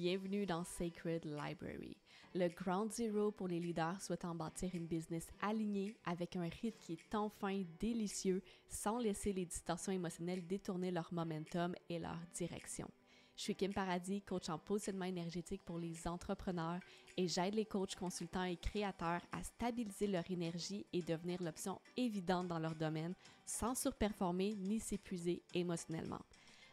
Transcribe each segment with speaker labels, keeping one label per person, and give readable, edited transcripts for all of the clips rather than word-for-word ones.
Speaker 1: Bienvenue dans Sacred Library, le ground zero pour les leaders souhaitant bâtir une business alignée avec un rythme qui est enfin délicieux sans laisser les distorsions émotionnelles détourner leur momentum et leur direction. Je suis Kim Paradis, coach en positionnement énergétique pour les entrepreneurs et j'aide les coachs, consultants et créateurs à stabiliser leur énergie et devenir l'option évidente dans leur domaine sans surperformer ni s'épuiser émotionnellement.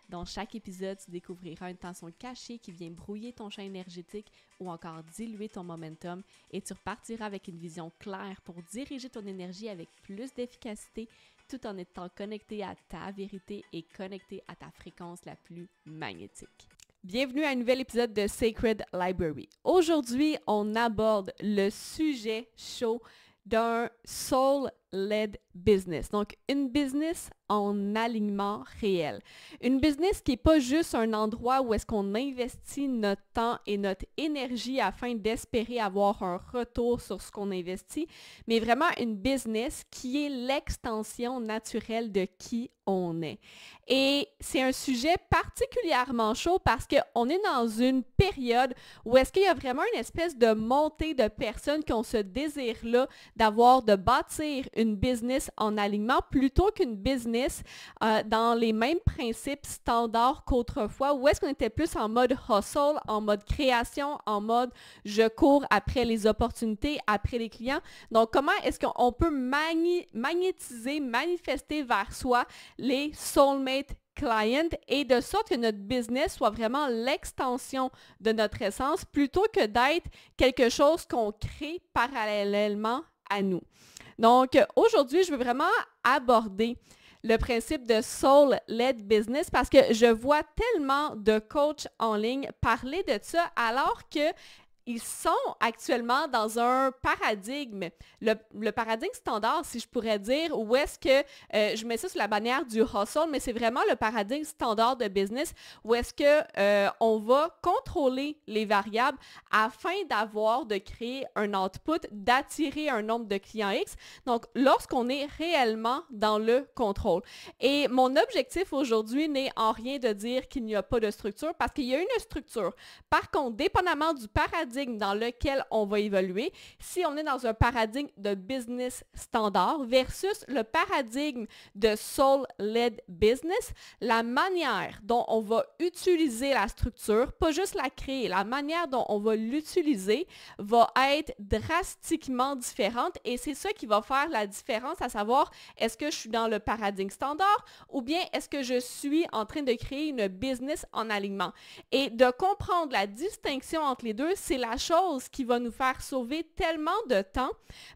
Speaker 1: Dans chaque épisode, tu découvriras une tension cachée qui vient brouiller ton champ énergétique ou encore diluer ton momentum et tu repartiras avec une vision claire pour diriger ton énergie avec plus d'efficacité tout en étant connecté à ta vérité et connecté à ta fréquence la plus magnétique. Bienvenue à un nouvel épisode de Sacred Library. Aujourd'hui, on aborde le sujet chaud d'un soul-led business. Donc, une business en alignement réel. Une business qui n'est pas juste un endroit où est-ce qu'on investit notre temps et notre énergie afin d'espérer avoir un retour sur ce qu'on investit, mais vraiment une business qui est l'extension naturelle de qui on est. Et c'est un sujet particulièrement chaud parce qu'on est dans une période où est-ce qu'il y a vraiment une espèce de montée de personnes qui ont ce désir-là de bâtir une business en alignement plutôt qu'une business dans les mêmes principes standards qu'autrefois, où est-ce qu'on était plus en mode hustle, en mode création, en mode je cours après les opportunités, après les clients. Donc, comment est-ce qu'on peut magnétiser, manifester vers soi les soulmate clients et de sorte que notre business soit vraiment l'extension de notre essence plutôt que d'être quelque chose qu'on crée parallèlement à nous. Donc, aujourd'hui, je veux vraiment aborder le principe de soul-led business parce que je vois tellement de coachs en ligne parler de ça alors que ils sont actuellement dans un paradigme, le paradigme standard, si je pourrais dire, où est-ce que je mets ça sous la bannière du hustle, mais c'est vraiment le paradigme standard de business où est-ce que on va contrôler les variables afin de créer un output, d'attirer un nombre de clients X. Donc, lorsqu'on est réellement dans le contrôle. Et mon objectif aujourd'hui n'est en rien de dire qu'il n'y a pas de structure parce qu'il y a une structure. Par contre, dépendamment du paradigme dans lequel on va évoluer, si on est dans un paradigme de business standard versus le paradigme de soul-led business, la manière dont on va utiliser la structure, pas juste la créer, la manière dont on va l'utiliser va être drastiquement différente et c'est ça qui va faire la différence, à savoir est-ce que je suis dans le paradigme standard ou bien est-ce que je suis en train de créer une business en alignement. Et de comprendre la distinction entre les deux, c'est la chose qui va nous faire sauver tellement de temps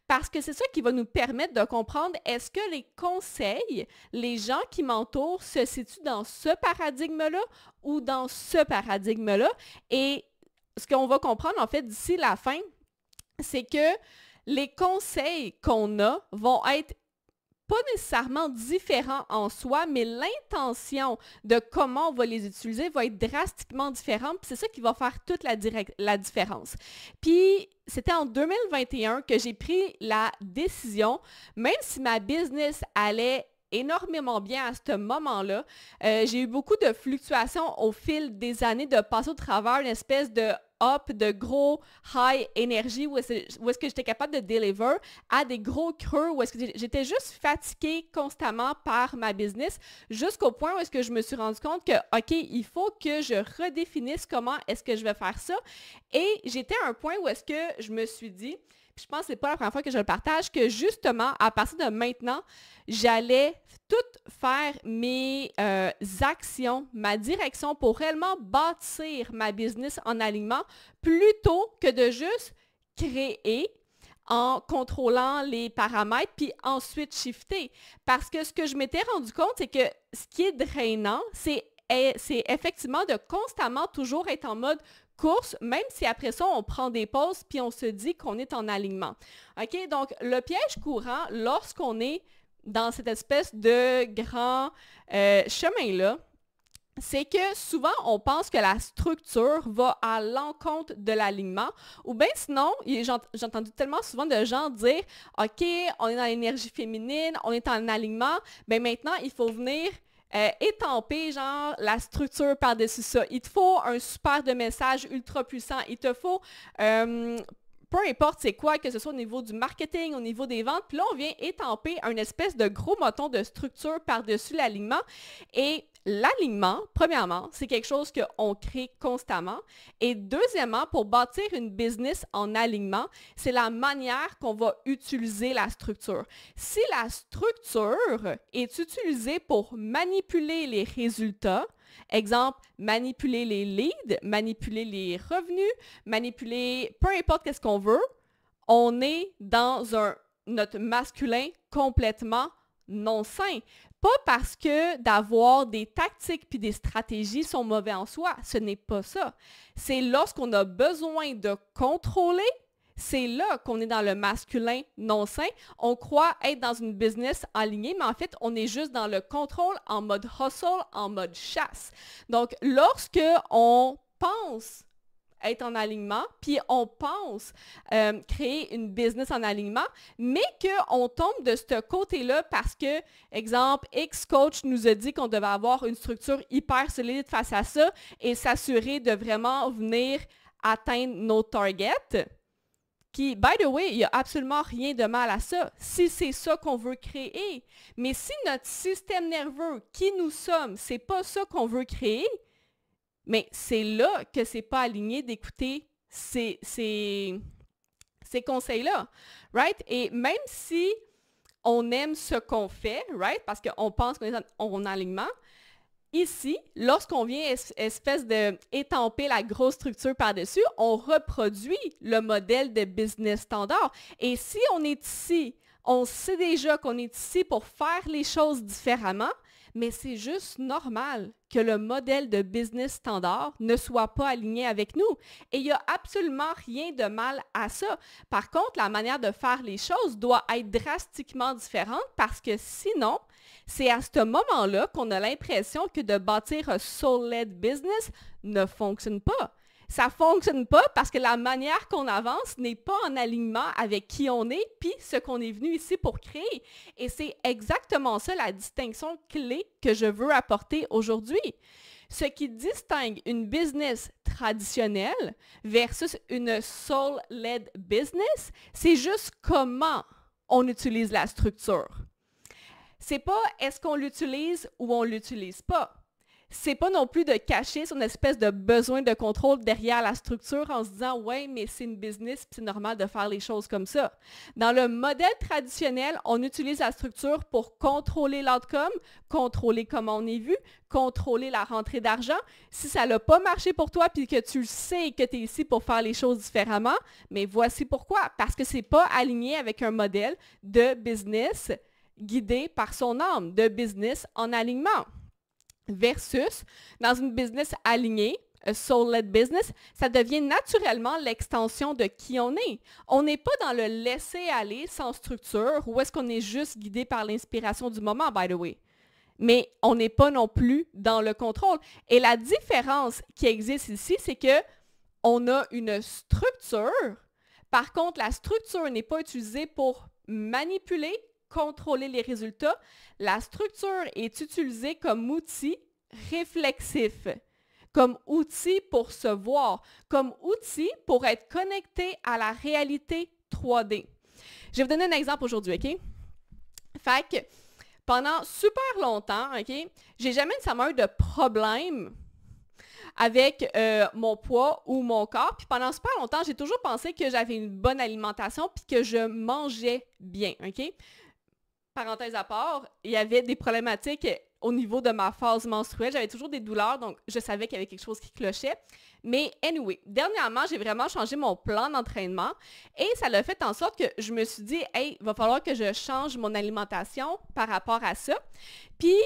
Speaker 1: parce que c'est ça qui va nous permettre de comprendre est-ce que les conseils, les gens qui m'entourent se situent dans ce paradigme-là ou dans ce paradigme-là. Et ce qu'on va comprendre en fait d'ici la fin, c'est que les conseils qu'on a vont être pas nécessairement différents en soi, mais l'intention de comment on va les utiliser va être drastiquement différente. Puis c'est ça qui va faire toute la différence. Puis c'était en 2021 que j'ai pris la décision, même si ma business allait énormément bien à ce moment-là. J'ai eu beaucoup de fluctuations au fil des années de passer au travers une espèce de up, de gros high énergie où est-ce que j'étais capable de deliver à des gros creux où est-ce que j'étais juste fatiguée constamment par ma business jusqu'au point où est-ce que je me suis rendu compte que, OK, il faut que je redéfinisse comment est-ce que je vais faire ça. Et j'étais à un point où est-ce que je me suis dit, puis je pense que c'est pas la première fois que je le partage, que justement, à partir de maintenant, j'allais tout faire mes actions, ma direction pour réellement bâtir ma business en alignement plutôt que de juste créer en contrôlant les paramètres puis ensuite shifter. Parce que ce que je m'étais rendu compte, c'est que ce qui est drainant, c'est effectivement de constamment toujours être en mode course, même si après ça, on prend des pauses puis on se dit qu'on est en alignement. OK? Donc, le piège courant, lorsqu'on est dans cette espèce de grand chemin-là, c'est que souvent, on pense que la structure va à l'encontre de l'alignement ou bien sinon, j'ai entendu tellement souvent de gens dire « OK, on est dans l'énergie féminine, on est en alignement, bien maintenant, il faut venir étamper genre la structure par-dessus ça. Il te faut un super de message ultra puissant. Il te faut peu importe c'est quoi, que ce soit au niveau du marketing, au niveau des ventes, puis là, on vient étamper un espèce de gros moton de structure par-dessus l'alignement. Et l'alignement, premièrement, c'est quelque chose qu'on crée constamment. Et deuxièmement, pour bâtir une business en alignement, c'est la manière qu'on va utiliser la structure. Si la structure est utilisée pour manipuler les résultats, exemple, manipuler les leads, manipuler les revenus, manipuler peu importe qu'est-ce qu'on veut, on est dans notre masculin complètement non sain. Pas parce que d'avoir des tactiques puis des stratégies sont mauvais en soi, ce n'est pas ça. C'est lorsqu'on a besoin de contrôler, c'est là qu'on est dans le masculin non sain. On croit être dans une business alignée, mais en fait, on est juste dans le contrôle en mode hustle, en mode chasse. Donc, lorsque on pense être en alignement, puis on pense créer une business en alignement, mais qu'on tombe de ce côté-là parce que, exemple, X coach nous a dit qu'on devait avoir une structure hyper solide face à ça et s'assurer de vraiment venir atteindre nos targets. Qui, by the way, il n'y a absolument rien de mal à ça, si c'est ça qu'on veut créer. Mais si notre système nerveux, qui nous sommes, c'est pas ça qu'on veut créer, mais c'est là que c'est pas aligné d'écouter ces conseils-là, right? Et même si on aime ce qu'on fait, right? Parce qu'on pense qu'on est en alignement, ici, lorsqu'on vient espèce d'étamper la grosse structure par-dessus, on reproduit le modèle de business standard. Et si on est ici, on sait déjà qu'on est ici pour faire les choses différemment, mais c'est juste normal que le modèle de business standard ne soit pas aligné avec nous. Et il n'y a absolument rien de mal à ça. Par contre, la manière de faire les choses doit être drastiquement différente parce que sinon, c'est à ce moment-là qu'on a l'impression que de bâtir un soul-led business ne fonctionne pas. Ça ne fonctionne pas parce que la manière qu'on avance n'est pas en alignement avec qui on est puis ce qu'on est venu ici pour créer. Et c'est exactement ça la distinction clé que je veux apporter aujourd'hui. Ce qui distingue une business traditionnelle versus une soul-led business, c'est juste comment on utilise la structure. C'est pas est-ce qu'on l'utilise ou on l'utilise pas. C'est pas non plus de cacher son espèce de besoin de contrôle derrière la structure en se disant « ouais, mais c'est une business, puis c'est normal de faire les choses comme ça ». Dans le modèle traditionnel, on utilise la structure pour contrôler l'outcome, contrôler comment on est vu, contrôler la rentrée d'argent. Si ça n'a pas marché pour toi puis que tu le sais que tu es ici pour faire les choses différemment, mais voici pourquoi. Parce que c'est pas aligné avec un modèle de business guidé par son âme, de business en alignement. Versus, dans une business alignée, a soul-led business, ça devient naturellement l'extension de qui on est. On n'est pas dans le laisser-aller sans structure ou est-ce qu'on est juste guidé par l'inspiration du moment, by the way. Mais on n'est pas non plus dans le contrôle. Et la différence qui existe ici, c'est qu'on a une structure. Par contre, la structure n'est pas utilisée pour manipuler, contrôler les résultats. La structure est utilisée comme outil réflexif, comme outil pour se voir, comme outil pour être connecté à la réalité 3D. Je vais vous donner un exemple aujourd'hui, OK? Fait que pendant super longtemps, OK, j'ai jamais nécessairement eu de problème avec mon poids ou mon corps. Puis pendant super longtemps, j'ai toujours pensé que j'avais une bonne alimentation puis que je mangeais bien, OK? Parenthèse à part, il y avait des problématiques au niveau de ma phase menstruelle. J'avais toujours des douleurs, donc je savais qu'il y avait quelque chose qui clochait. Mais anyway, dernièrement, j'ai vraiment changé mon plan d'entraînement et ça l'a fait en sorte que je me suis dit, hey, il va falloir que je change mon alimentation par rapport à ça. Puis,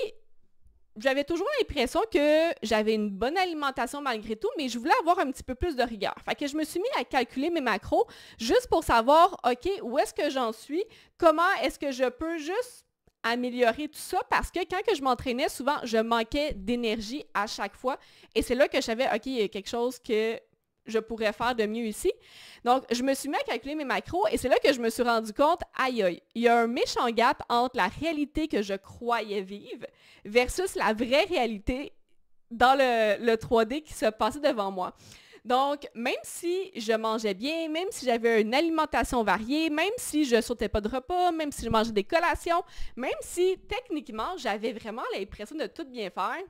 Speaker 1: j'avais toujours l'impression que j'avais une bonne alimentation malgré tout, mais je voulais avoir un petit peu plus de rigueur. Fait que je me suis mis à calculer mes macros juste pour savoir, OK, où est-ce que j'en suis? Comment est-ce que je peux juste améliorer tout ça? Parce que quand que je m'entraînais, souvent, je manquais d'énergie à chaque fois. Et c'est là que je savais, OK, il y a quelque chose que je pourrais faire de mieux ici? Donc, je me suis mis à calculer mes macros et c'est là que je me suis rendu compte, aïe aïe, il y a un méchant gap entre la réalité que je croyais vivre versus la vraie réalité dans le 3D qui se passait devant moi. Donc, même si je mangeais bien, même si j'avais une alimentation variée, même si je sautais pas de repas, même si je mangeais des collations, même si techniquement, j'avais vraiment l'impression de tout bien faire,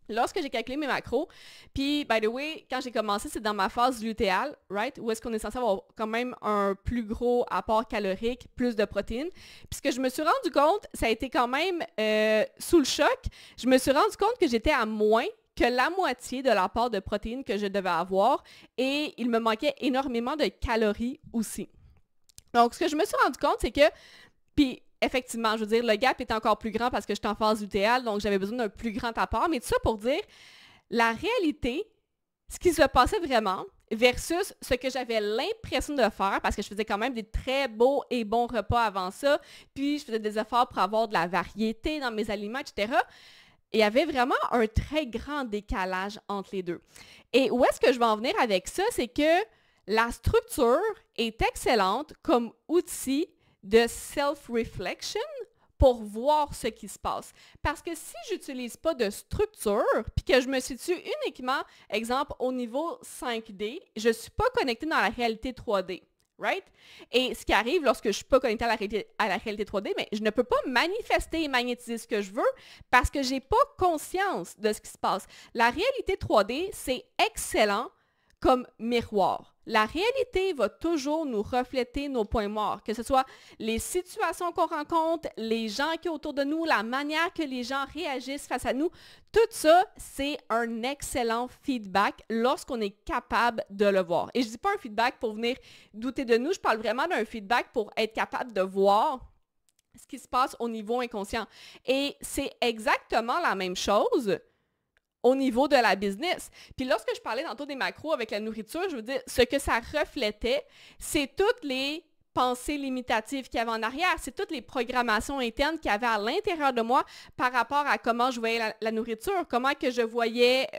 Speaker 1: lorsque j'ai calculé mes macros, puis, by the way, quand j'ai commencé, c'est dans ma phase lutéale, right, où est-ce qu'on est censé avoir quand même un plus gros apport calorique, plus de protéines. Puis ce que je me suis rendu compte, ça a été quand même sous le choc, je me suis rendu compte que j'étais à moins que la moitié de l'apport de protéines que je devais avoir et il me manquait énormément de calories aussi. Donc, ce que je me suis rendu compte, c'est que, puis effectivement, je veux dire, le gap était encore plus grand parce que j'étais en phase lutéale, donc j'avais besoin d'un plus grand apport, mais tout ça pour dire, la réalité, ce qui se passait vraiment, versus ce que j'avais l'impression de faire, parce que je faisais quand même des très beaux et bons repas avant ça, puis je faisais des efforts pour avoir de la variété dans mes aliments, etc., il y avait vraiment un très grand décalage entre les deux. Et où est-ce que je vais en venir avec ça? C'est que la structure est excellente comme outil de self-reflection pour voir ce qui se passe. Parce que si je n'utilise pas de structure, puis que je me situe uniquement, exemple, au niveau 5D, je ne suis pas connectée dans la réalité 3D. Right? Et ce qui arrive lorsque je ne suis pas connectée à la réalité 3D, mais je ne peux pas manifester et magnétiser ce que je veux parce que je n'ai pas conscience de ce qui se passe. La réalité 3D, c'est excellent comme miroir. La réalité va toujours nous refléter nos points morts, que ce soit les situations qu'on rencontre, les gens qui sont autour de nous, la manière que les gens réagissent face à nous. Tout ça, c'est un excellent feedback lorsqu'on est capable de le voir. Et je ne dis pas un feedback pour venir douter de nous, je parle vraiment d'un feedback pour être capable de voir ce qui se passe au niveau inconscient. Et c'est exactement la même chose au niveau de la business. Puis lorsque je parlais tantôt des macros avec la nourriture, je veux dire, ce que ça reflétait, c'est toutes les pensées limitatives qu'il y avait en arrière, c'est toutes les programmations internes qu'il y avait à l'intérieur de moi par rapport à comment je voyais la nourriture, comment que je voyais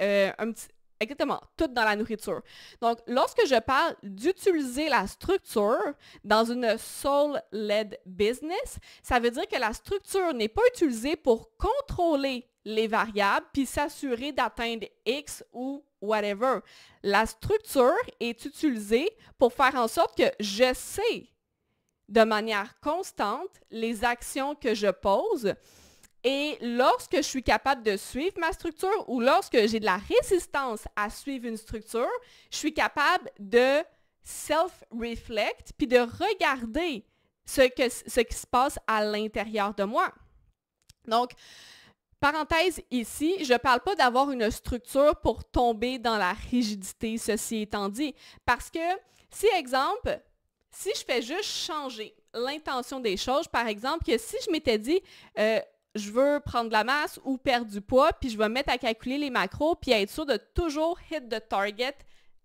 Speaker 1: exactement, tout dans la nourriture. Donc, lorsque je parle d'utiliser la structure dans une soul-led business, ça veut dire que la structure n'est pas utilisée pour contrôler les variables puis s'assurer d'atteindre X ou whatever. La structure est utilisée pour faire en sorte que je sais de manière constante les actions que je pose. Et lorsque je suis capable de suivre ma structure ou lorsque j'ai de la résistance à suivre une structure, je suis capable de self-reflect puis de regarder ce qui se passe à l'intérieur de moi. Donc, parenthèse ici, je ne parle pas d'avoir une structure pour tomber dans la rigidité, ceci étant dit. Parce que, si exemple, si je fais juste changer l'intention des choses, par exemple, que si je m'étais dit je veux prendre de la masse ou perdre du poids, puis je vais me mettre à calculer les macros, puis être sûr de toujours hit the target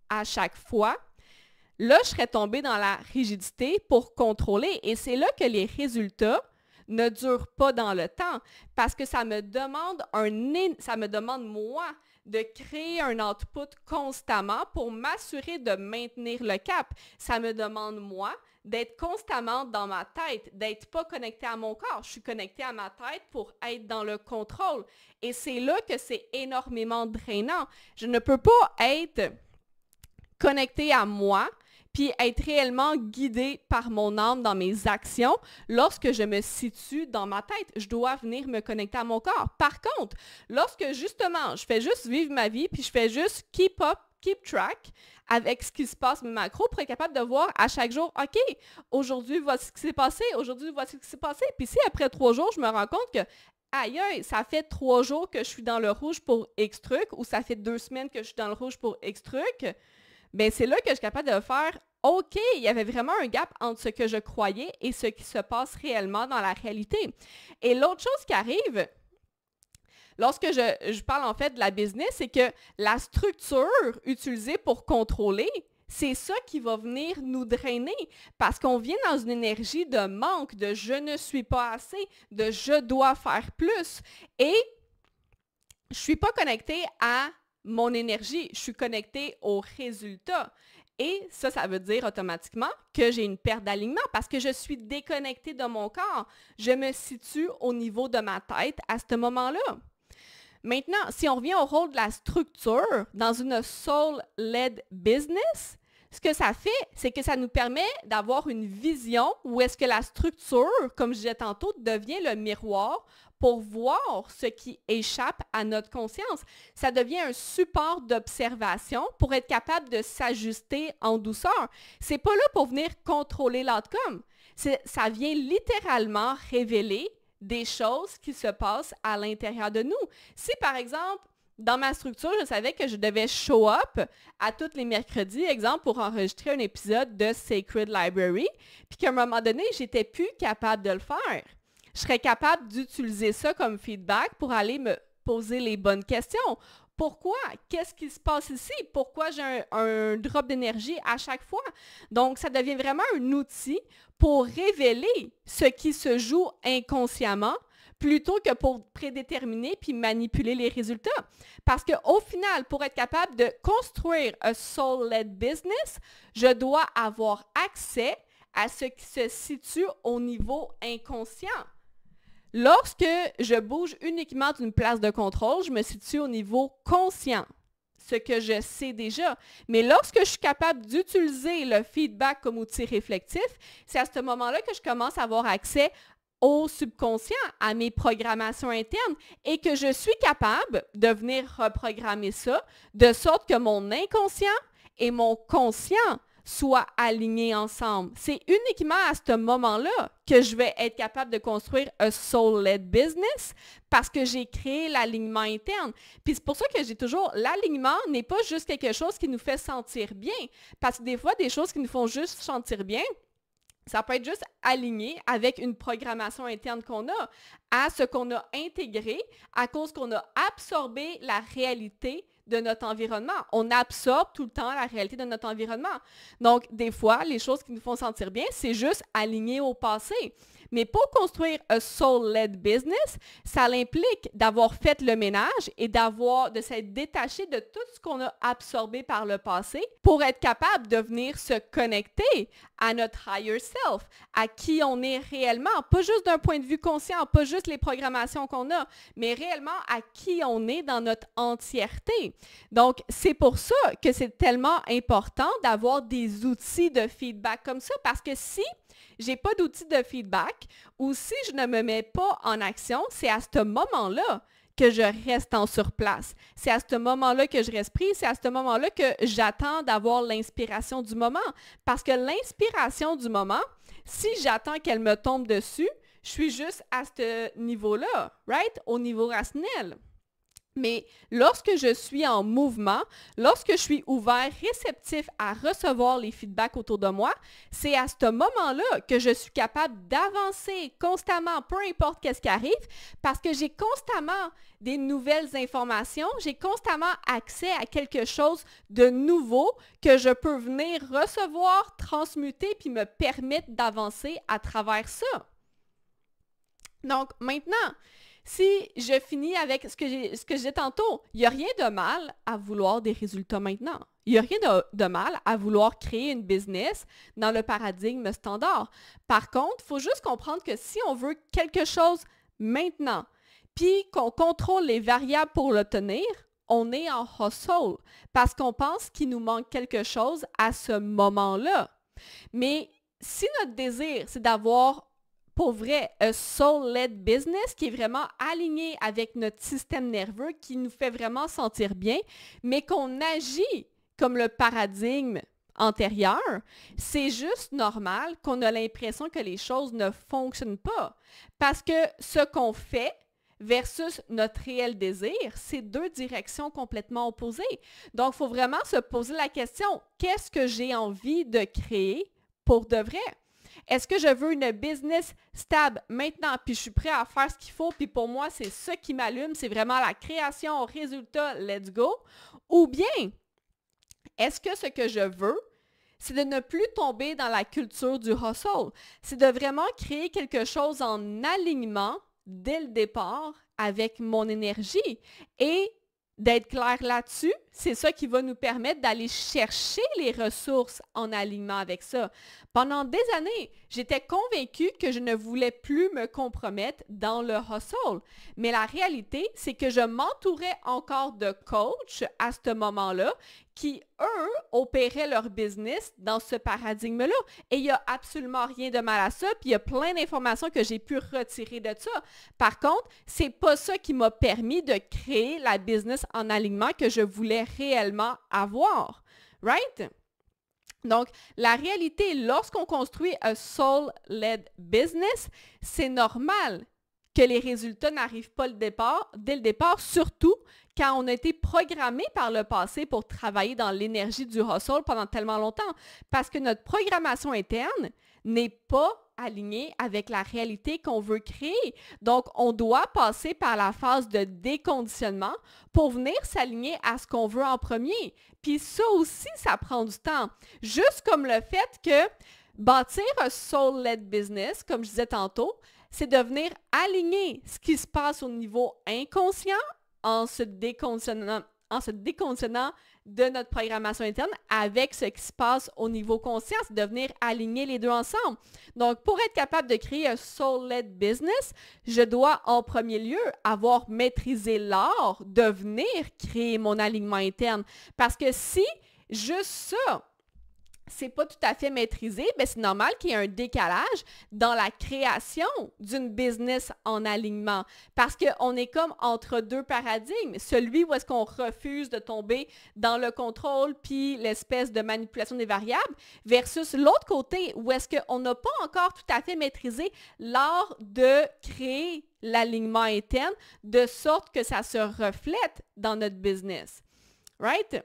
Speaker 1: à chaque fois, là, je serais tombée dans la rigidité pour contrôler. Et c'est là que les résultats ne durent pas dans le temps parce que ça me demande moi de créer un output constamment pour m'assurer de maintenir le cap. Ça me demande moi d'être constamment dans ma tête, d'être pas connecté à mon corps. Je suis connectée à ma tête pour être dans le contrôle. Et c'est là que c'est énormément drainant. Je ne peux pas être connectée à moi puis être réellement guidée par mon âme dans mes actions lorsque je me situe dans ma tête. Je dois venir me connecter à mon corps. Par contre, lorsque justement, je fais juste vivre ma vie, puis je fais juste keep track avec ce qui se passe, mes macros, pour être capable de voir à chaque jour, OK, aujourd'hui, voici ce qui s'est passé, aujourd'hui, voici ce qui s'est passé. Puis si après 3 jours, je me rends compte que aïe, ça fait 3 jours que je suis dans le rouge pour X truc, ou ça fait 2 semaines que je suis dans le rouge pour X truc, bien, c'est là que je suis capable de faire OK, il y avait vraiment un gap entre ce que je croyais et ce qui se passe réellement dans la réalité. Et l'autre chose qui arrive, lorsque je parle en fait de la business, c'est que la structure utilisée pour contrôler, c'est ça qui va venir nous drainer parce qu'on vient dans une énergie de manque, de je ne suis pas assez, de je dois faire plus. Et je ne suis pas connectée à mon énergie, je suis connectée au résultat. Et ça veut dire automatiquement que j'ai une perte d'alignement parce que je suis déconnectée de mon corps. Je me situe au niveau de ma tête à ce moment-là. Maintenant, si on revient au rôle de la structure dans une soul-led business, ce que ça fait, c'est que ça nous permet d'avoir une vision où est-ce que la structure, comme je disais tantôt, devient le miroir pour voir ce qui échappe à notre conscience. Ça devient un support d'observation pour être capable de s'ajuster en douceur. C'est pas là pour venir contrôler l'outcome. Ça vient littéralement révéler des choses qui se passent à l'intérieur de nous. Si, par exemple, dans ma structure, je savais que je devais show up à tous les mercredis, exemple, pour enregistrer un épisode de Sacred Library, puis qu'à un moment donné, j'étais plus capable de le faire. Je serais capable d'utiliser ça comme feedback pour aller me poser les bonnes questions. Pourquoi? Qu'est-ce qui se passe ici? Pourquoi j'ai un drop d'énergie à chaque fois? Donc, ça devient vraiment un outil pour révéler ce qui se joue inconsciemment plutôt que pour prédéterminer puis manipuler les résultats. Parce qu'au final, pour être capable de construire un soul-led business, je dois avoir accès à ce qui se situe au niveau inconscient. Lorsque je bouge uniquement d'une place de contrôle, je me situe au niveau conscient, ce que je sais déjà. Mais lorsque je suis capable d'utiliser le feedback comme outil réflectif, c'est à ce moment-là que je commence à avoir accès au subconscient, à mes programmations internes et que je suis capable de venir reprogrammer ça de sorte que mon inconscient et mon conscient soient alignés ensemble. C'est uniquement à ce moment-là que je vais être capable de construire un soul-led business parce que j'ai créé l'alignement interne. Puis c'est pour ça que j'ai toujours, l'alignement n'est pas juste quelque chose qui nous fait sentir bien, parce que des fois, des choses qui nous font juste sentir bien, ça peut être juste aligné avec une programmation interne qu'on a, à ce qu'on a intégré à cause qu'on a absorbé la réalité de notre environnement. On absorbe tout le temps la réalité de notre environnement. Donc, des fois, les choses qui nous font sentir bien, c'est juste aligné au passé. Mais pour construire un soul-led business, ça implique d'avoir fait le ménage et de s'être détaché de tout ce qu'on a absorbé par le passé pour être capable de venir se connecter à notre higher self, à qui on est réellement, pas juste d'un point de vue conscient, pas juste les programmations qu'on a, mais réellement à qui on est dans notre entièreté. Donc, c'est pour ça que c'est tellement important d'avoir des outils de feedback comme ça, parce que si j'ai pas d'outils de feedback ou si je ne me mets pas en action, c'est à ce moment-là que je reste en surplace. C'est à ce moment-là que je reste pris, c'est à ce moment-là que j'attends d'avoir l'inspiration du moment. Parce que l'inspiration du moment, si j'attends qu'elle me tombe dessus, je suis juste à ce niveau-là, right? Au niveau rationnel. Mais lorsque je suis en mouvement, lorsque je suis ouvert, réceptif à recevoir les feedbacks autour de moi, c'est à ce moment-là que je suis capable d'avancer constamment, peu importe qu'est-ce qui arrive, parce que j'ai constamment des nouvelles informations, j'ai constamment accès à quelque chose de nouveau que je peux venir recevoir, transmuter, puis me permettre d'avancer à travers ça. Donc maintenant, si je finis avec ce que je disais tantôt, il n'y a rien de mal à vouloir des résultats maintenant. Il n'y a rien de mal à vouloir créer une business dans le paradigme standard. Par contre, il faut juste comprendre que si on veut quelque chose maintenant, puis qu'on contrôle les variables pour l'obtenir, on est en hustle parce qu'on pense qu'il nous manque quelque chose à ce moment-là. Mais si notre désir, c'est d'avoir pour vrai, un soul-led business qui est vraiment aligné avec notre système nerveux, qui nous fait vraiment sentir bien, mais qu'on agit comme le paradigme antérieur, c'est juste normal qu'on a l'impression que les choses ne fonctionnent pas. Parce que ce qu'on fait versus notre réel désir, c'est deux directions complètement opposées. Donc, il faut vraiment se poser la question, qu'est-ce que j'ai envie de créer pour de vrai? Est-ce que je veux une business stable maintenant, puis je suis prêt à faire ce qu'il faut, puis pour moi, c'est ça qui m'allume, c'est vraiment la création, résultat, let's go? Ou bien, est-ce que ce que je veux, c'est de ne plus tomber dans la culture du hustle, c'est de vraiment créer quelque chose en alignement dès le départ avec mon énergie et d'être clair là-dessus, c'est ça qui va nous permettre d'aller chercher les ressources en alignement avec ça. Pendant des années, j'étais convaincue que je ne voulais plus me compromettre dans le hustle. Mais la réalité, c'est que je m'entourais encore de coachs à ce moment-là qui, eux, opéraient leur business dans ce paradigme-là. Et il n'y a absolument rien de mal à ça, puis il y a plein d'informations que j'ai pu retirer de ça. Par contre, c'est pas ça qui m'a permis de créer la business en alignement que je voulais réellement avoir. Right? Donc, la réalité, lorsqu'on construit un soul-led business, c'est normal que les résultats n'arrivent pas dès le départ, surtout quand on a été programmé par le passé pour travailler dans l'énergie du hustle pendant tellement longtemps, parce que notre programmation interne n'est pas alignée avec la réalité qu'on veut créer. Donc, on doit passer par la phase de déconditionnement pour venir s'aligner à ce qu'on veut en premier. Puis ça aussi, ça prend du temps. Juste comme le fait que bâtir un soul-led business, comme je disais tantôt, c'est de venir aligner ce qui se passe au niveau inconscient en se déconditionnant de notre programmation interne avec ce qui se passe au niveau conscient, c'est de venir aligner les deux ensemble. Donc, pour être capable de créer un soul-led business, je dois en premier lieu avoir maîtrisé l'art de venir créer mon alignement interne. Parce que si juste ça, c'est pas tout à fait maîtrisé, bien c'est normal qu'il y ait un décalage dans la création d'une business en alignement parce qu'on est comme entre deux paradigmes. Celui où est-ce qu'on refuse de tomber dans le contrôle puis l'espèce de manipulation des variables versus l'autre côté où est-ce qu'on n'a pas encore tout à fait maîtrisé l'art de créer l'alignement interne de sorte que ça se reflète dans notre business. Right?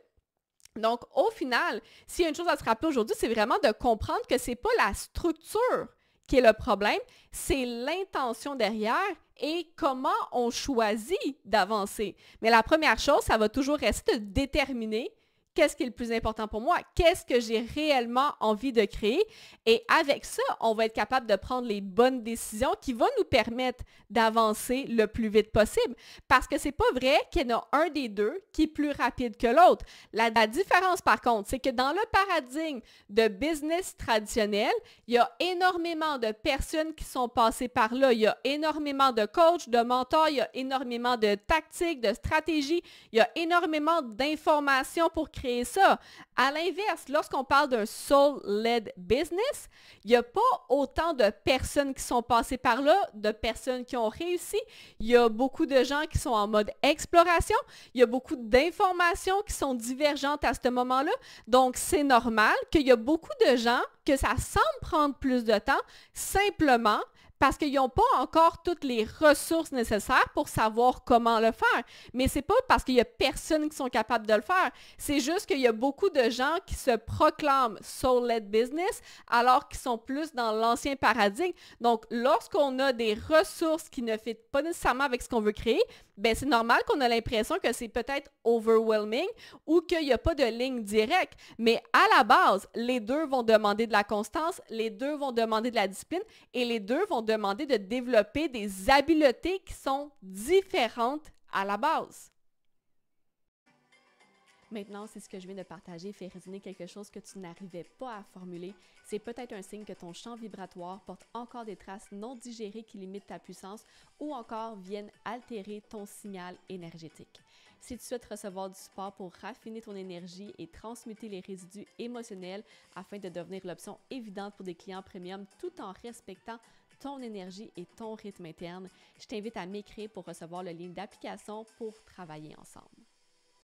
Speaker 1: Donc, au final, s'il y a une chose à se rappeler aujourd'hui, c'est vraiment de comprendre que ce n'est pas la structure qui est le problème, c'est l'intention derrière et comment on choisit d'avancer. Mais la première chose, ça va toujours rester de déterminer qu'est-ce qui est le plus important pour moi, qu'est-ce que j'ai réellement envie de créer. Et avec ça, on va être capable de prendre les bonnes décisions qui vont nous permettre d'avancer le plus vite possible. Parce que c'est pas vrai qu'il y en a un des deux qui est plus rapide que l'autre. La différence, par contre, c'est que dans le paradigme de business traditionnel, il y a énormément de personnes qui sont passées par là. Il y a énormément de coachs, de mentors, il y a énormément de tactiques, de stratégies, il y a énormément d'informations pour créer ça. À l'inverse, lorsqu'on parle d'un soul-led business, il n'y a pas autant de personnes qui sont passées par là, de personnes qui ont réussi. Il y a beaucoup de gens qui sont en mode exploration. Il y a beaucoup d'informations qui sont divergentes à ce moment-là. Donc, c'est normal qu'il y a beaucoup de gens que ça semble prendre plus de temps, simplement parce qu'ils n'ont pas encore toutes les ressources nécessaires pour savoir comment le faire. Mais ce n'est pas parce qu'il n'y a personne qui sont capables de le faire. C'est juste qu'il y a beaucoup de gens qui se proclament soul-led business alors qu'ils sont plus dans l'ancien paradigme. Donc, lorsqu'on a des ressources qui ne fit pas nécessairement avec ce qu'on veut créer, ben c'est normal qu'on a l'impression que c'est peut-être overwhelming ou qu'il n'y a pas de ligne directe. Mais à la base, les deux vont demander de la constance, les deux vont demander de la discipline et les deux vont demander de développer des habiletés qui sont différentes à la base. Maintenant, si ce que je viens de partager fait résonner quelque chose que tu n'arrivais pas à formuler, c'est peut-être un signe que ton champ vibratoire porte encore des traces non digérées qui limitent ta puissance ou encore viennent altérer ton signal énergétique. Si tu souhaites recevoir du support pour raffiner ton énergie et transmuter les résidus émotionnels afin de devenir l'option évidente pour des clients premium tout en respectant ton énergie et ton rythme interne, je t'invite à m'écrire pour recevoir le lien d'application pour travailler ensemble.